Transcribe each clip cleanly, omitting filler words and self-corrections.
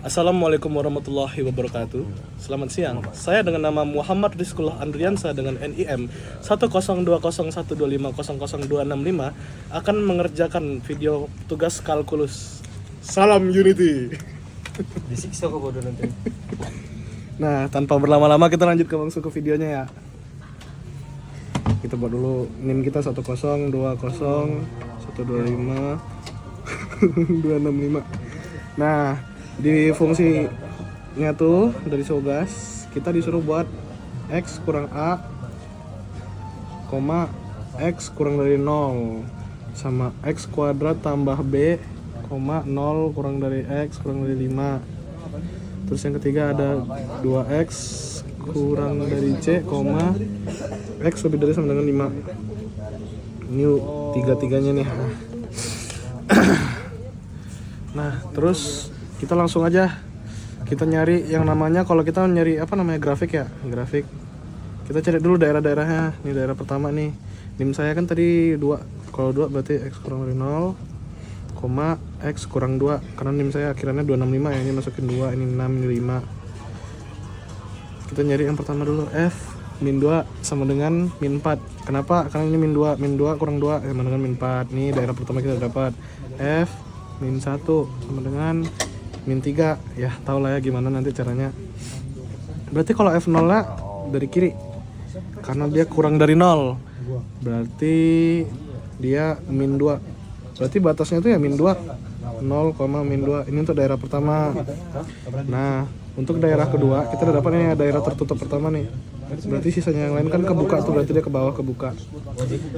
Assalamualaikum warahmatullahi wabarakatuh. Selamat siang. Saya dengan nama Muhammad Rizkullah Andriansa dengan NIM 1020125000265 akan mengerjakan video tugas kalkulus. Salam Unity. Disiksa kok bodoh nanti. Nah, tanpa berlama-lama kita lanjut ke langsung ke videonya ya. Kita buat dulu NIM kita 1020125 Nah, di fungsinya tuh dari Sogas kita disuruh buat X kurang A, X kurang dari 0 sama X kuadrat tambah B, 0 kurang dari X kurang dari 5. Terus yang ketiga ada 2X kurang dari C, X lebih dari sama dengan 5. Ini tiga-tiganya nih. Nah, terus kita langsung aja kita nyari yang namanya, kalau kita nyari grafik ya, grafik. Kita cari dulu daerah-daerahnya. Ini daerah pertama nih. NIM saya kan tadi 2. Kalau 2 berarti X kurang dari 0, X kurang 2. Karena NIM saya akhirannya 265 ya. Ini masukin 2, ini 6, ini 5. Kita nyari yang pertama dulu. F min 2 sama dengan min 4. Kenapa? Karena ini min 2. Min 2 kurang 2 sama dengan min 4. Nih daerah pertama kita dapat. F min 1 sama dengan min 3. Ya tau lah ya gimana nanti caranya. Berarti kalau F0 nya dari kiri, karena dia kurang dari 0, berarti dia min 2. Berarti batasnya itu ya min 2, 0, min 2. Ini untuk daerah pertama. Nah, untuk daerah kedua kita udah dapat nih daerah tertutup pertama nih. Berarti sisanya yang lain kan kebuka tuh, berarti dia ke bawah kebuka.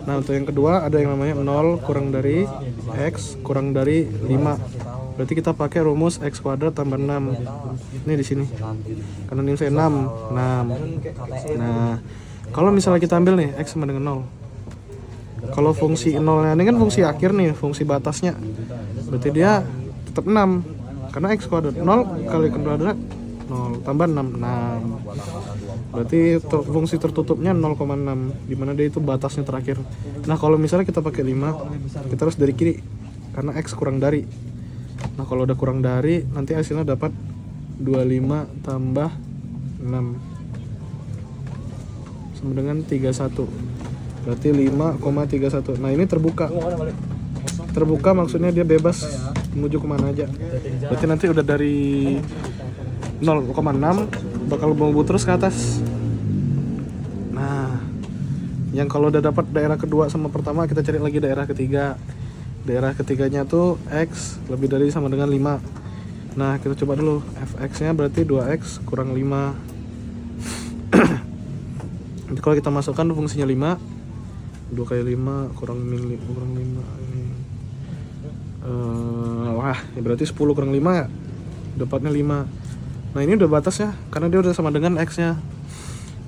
Nah, untuk yang kedua ada yang namanya 0 kurang dari X kurang dari 5. Berarti kita pakai rumus X kuadrat tambah 6. Ini di sini. Karena ini saya 6. Nah, kalau misalnya kita ambil nih X sama dengan 0. Kalau fungsi 0-nya ini kan fungsi akhir nih, fungsi batasnya. Berarti dia tetap 6. Karena X kuadrat 0 kali kuadrat 0 tambah 6. Berarti fungsi tertutupnya 0,6, dimana dia itu batasnya terakhir. Nah, kalau misalnya kita pakai 5, kita harus dari kiri karena X kurang dari. Nah, kalau udah kurang dari, nanti hasilnya dapat 25 tambah 6 sama dengan 31. Berarti 5,31. Nah, ini terbuka. Terbuka maksudnya dia bebas menuju kemana aja. Berarti nanti udah dari 0,6 bakal bumbu terus ke atas. Nah, yang kalau udah dapat daerah kedua sama pertama, kita cari lagi daerah ketiga. Daerah ketiganya tuh X lebih dari sama dengan 5. Nah, kita coba dulu. Fx nya berarti 2X kurang 5. Nanti kalau kita masukkan fungsinya 5, 2 kali 5 kurang 5 ini. Wah, ya berarti 10 kurang 5 ya. Dapatnya 5. Nah, ini udah batasnya karena dia udah sama dengan X nya.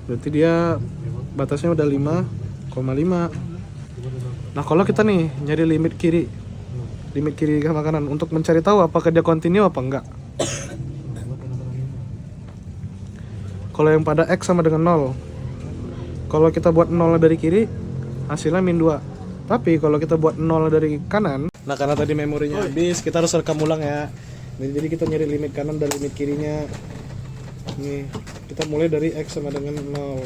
Berarti dia batasnya udah 5,5. Nah, kalau kita nih nyari limit kiri sama kanan untuk mencari tahu apakah dia kontinu apa enggak. Kalau yang pada X sama dengan 0, kalau kita buat 0 dari kiri hasilnya min 2. Tapi kalau kita buat 0 dari kanan, nah karena tadi memorinya habis, kita harus rekam ulang ya. Jadi kita nyari limit kanan dan limit kirinya. Nih, kita mulai dari X sama dengan 0.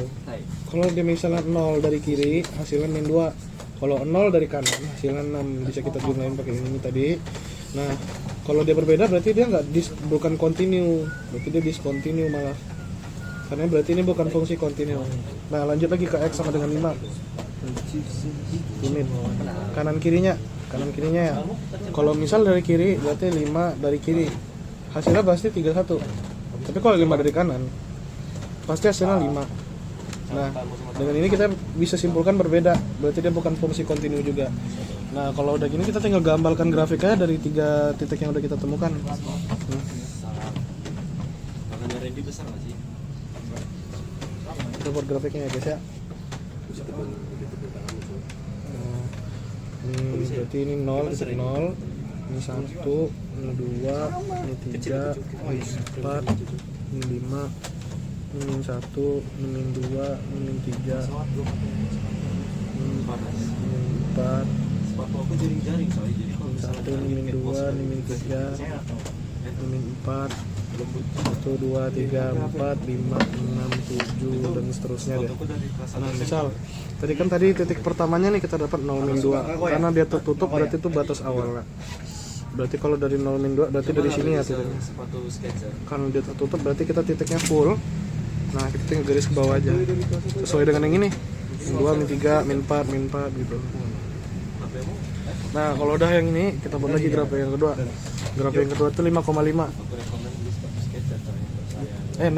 Kalau dia misalnya 0 dari kiri, hasilnya min 2. Kalau 0 dari kanan, hasilnya 6. Bisa kita jumlahin pakai ini tadi. Nah, kalau dia berbeda berarti dia bukan continue. Berarti dia discontinue malah. Karena berarti ini bukan fungsi continue. Nah, lanjut lagi ke X sama dengan 5. Limit kanan kirinya ya. Kalau misal dari kiri berarti 5 dari kiri, hasilnya pasti 31. Tapi kalau 5 dari kanan pasti hasilnya 5. Nah, dengan ini kita bisa simpulkan berbeda, berarti dia bukan fungsi kontinu juga. Nah, kalau udah gini kita tinggal gambarkan grafiknya dari 3 titik yang udah kita temukan. Kita buat grafiknya ya guys ya. Ini berarti ini 0, titik 0, ini 1, ini 2, ini 3, ini 4, ini 5, ini min 1, ini min 2, ini min 3, ini 4, jaring-jaring soalnya, jadi kalau misalnya satu, ini min 2, ini min 3, ini min 4, 1, 2, 3, 4, 5, 6, 7 dan seterusnya deh. Nah misal tadi titik pertamanya nih kita dapat 0-2 karena dia tertutup berarti itu batas awal. Berarti kalau dari 0-2 berarti dari sini ya titiknya. Kalau dia tertutup berarti kita titiknya full. Nah kita tinggal garis ke bawah aja sesuai dengan yang ini, min 2, min 3, min 4, min 4 gitu. Nah kalau udah yang ini kita buat lagi grafik yang kedua. Grafik yang kedua itu 5,5 0,6 1,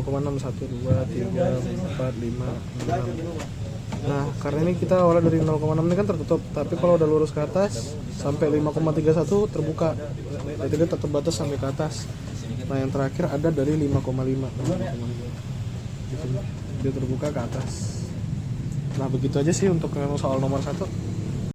2, 3, 4, 5, 6. Nah karena ini kita awalnya dari 0,6 ini kan tertutup, tapi kalau udah lurus ke atas sampai 5,31 terbuka, jadi dia tetap batas sampai ke atas. Nah yang terakhir ada dari 5,5 gitu, dia terbuka ke atas. Nah begitu aja sih untuk soal nomor 1.